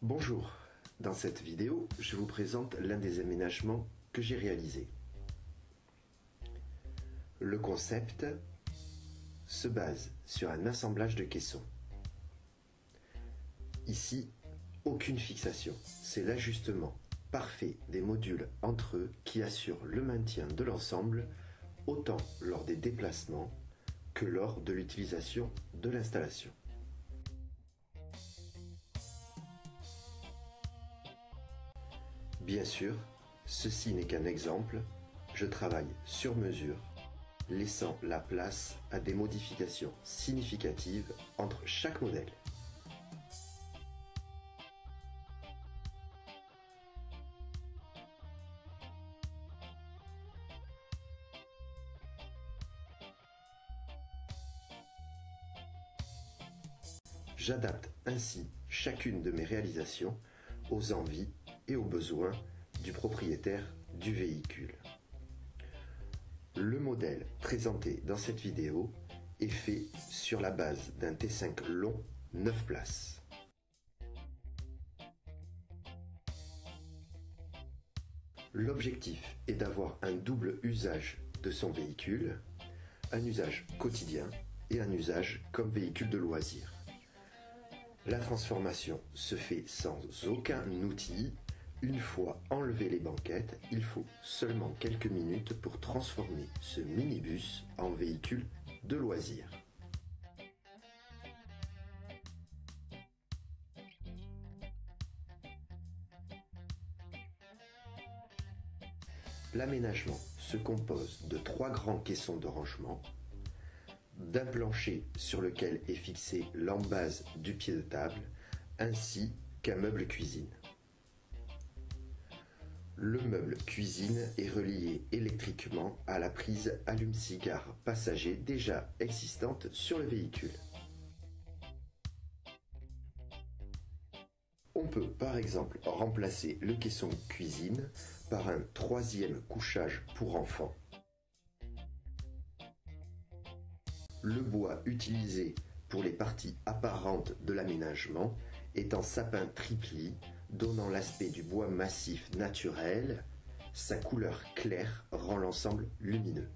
Bonjour, dans cette vidéo, je vous présente l'un des aménagements que j'ai réalisé. Le concept se base sur un assemblage de caissons. Ici, aucune fixation, c'est l'ajustement parfait des modules entre eux qui assure le maintien de l'ensemble autant lors des déplacements que lors de l'utilisation de l'installation. Bien sûr, ceci n'est qu'un exemple, je travaille sur mesure, laissant la place à des modifications significatives entre chaque modèle. J'adapte ainsi chacune de mes réalisations aux envies et aux besoins du propriétaire du véhicule. Le modèle présenté dans cette vidéo est fait sur la base d'un T5 long 9 places. L'objectif est d'avoir un double usage de son véhicule, un usage quotidien et un usage comme véhicule de loisir. La transformation se fait sans aucun outil. Une fois enlevé les banquettes, il faut seulement quelques minutes pour transformer ce minibus en véhicule de loisir. L'aménagement se compose de 3 grands caissons de rangement, d'un plancher sur lequel est fixé l'embase du pied de table, ainsi qu'un meuble cuisine. Le meuble cuisine est relié électriquement à la prise allume-cigare passager déjà existante sur le véhicule. On peut par exemple remplacer le caisson cuisine par un 3e couchage pour enfants. Le bois utilisé pour les parties apparentes de l'aménagement est en sapin tripli, donnant l'aspect du bois massif naturel. Sa couleur claire rend l'ensemble lumineux.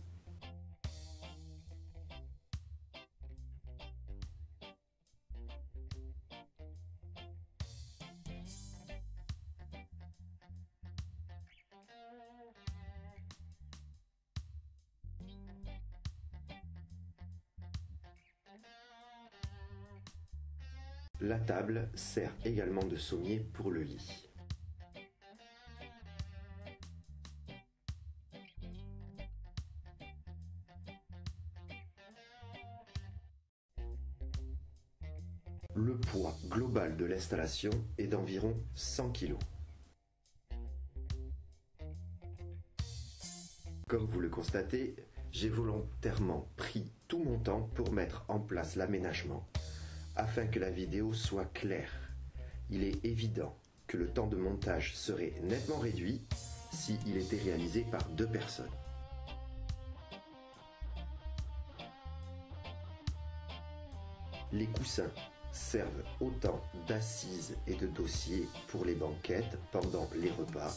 La table sert également de sommier pour le lit. Le poids global de l'installation est d'environ 100 kg. Comme vous le constatez, j'ai volontairement pris tout mon temps pour mettre en place l'aménagement, afin que la vidéo soit claire. Il est évident que le temps de montage serait nettement réduit s'il était réalisé par 2 personnes. Les coussins servent autant d'assises et de dossiers pour les banquettes pendant les repas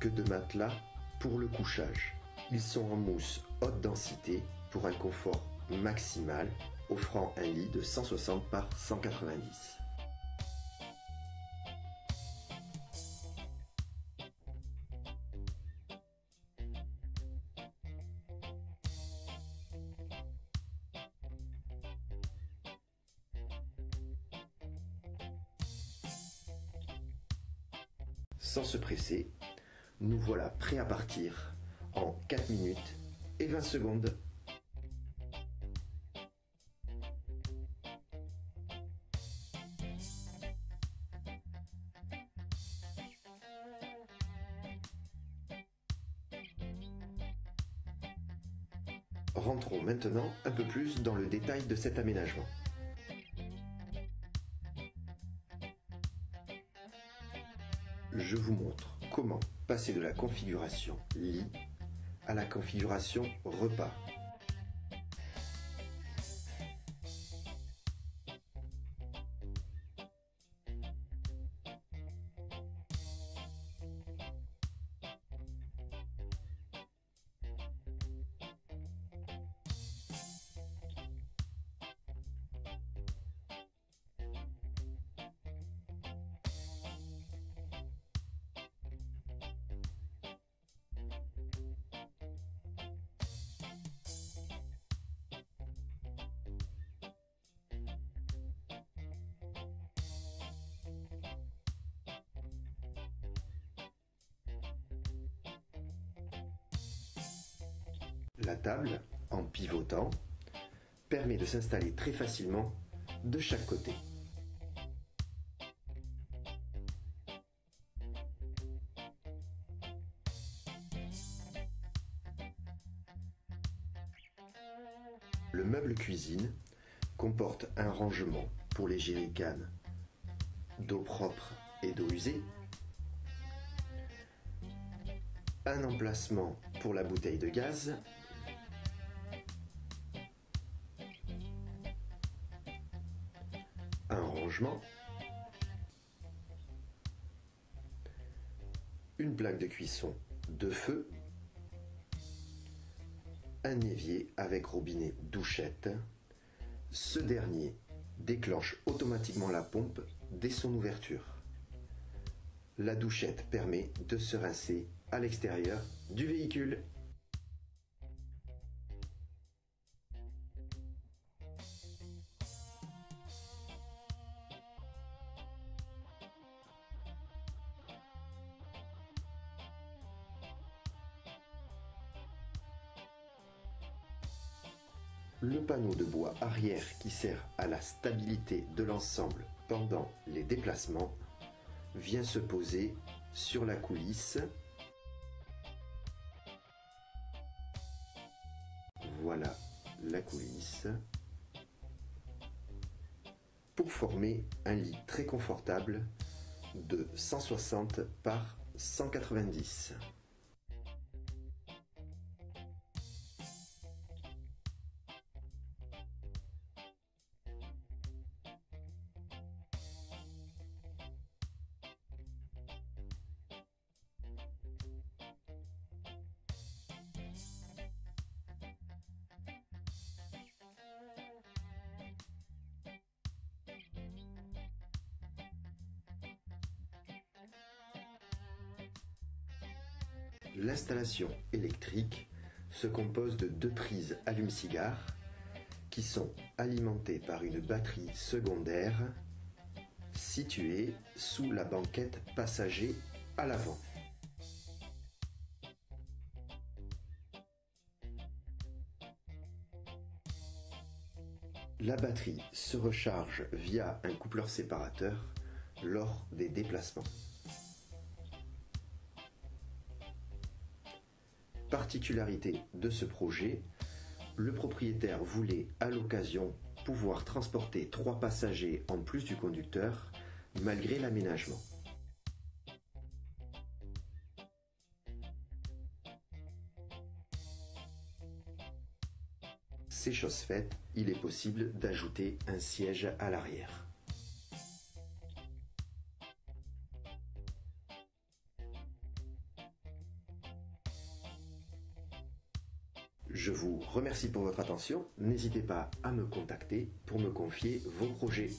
que de matelas pour le couchage. Ils sont en mousse haute densité pour un confort maximal, offrant un lit de 160 par 190. Sans se presser, nous voilà prêts à partir en 4 minutes et 20 secondes. Rentrons maintenant un peu plus dans le détail de cet aménagement. Je vous montre comment passer de la configuration lit à la configuration repas. La table, en pivotant, permet de s'installer très facilement de chaque côté. Le meuble cuisine comporte un rangement pour les jerrycans d'eau propre et d'eau usée, un emplacement pour la bouteille de gaz, un rangement, une plaque de cuisson de feu, un évier avec robinet douchette. Ce dernier déclenche automatiquement la pompe dès son ouverture. La douchette permet de se rincer à l'extérieur du véhicule. Le panneau de bois arrière qui sert à la stabilité de l'ensemble pendant les déplacements vient se poser sur la coulisse. Voilà la coulisse pour former un lit très confortable de 160 par 190. L'installation électrique se compose de deux prises allume-cigare qui sont alimentées par une batterie secondaire située sous la banquette passager à l'avant. La batterie se recharge via un coupleur séparateur lors des déplacements. Particularité de ce projet, le propriétaire voulait à l'occasion pouvoir transporter 3 passagers en plus du conducteur malgré l'aménagement. C'est chose faite, il est possible d'ajouter un siège à l'arrière. Je vous remercie pour votre attention. N'hésitez pas à me contacter pour me confier vos projets.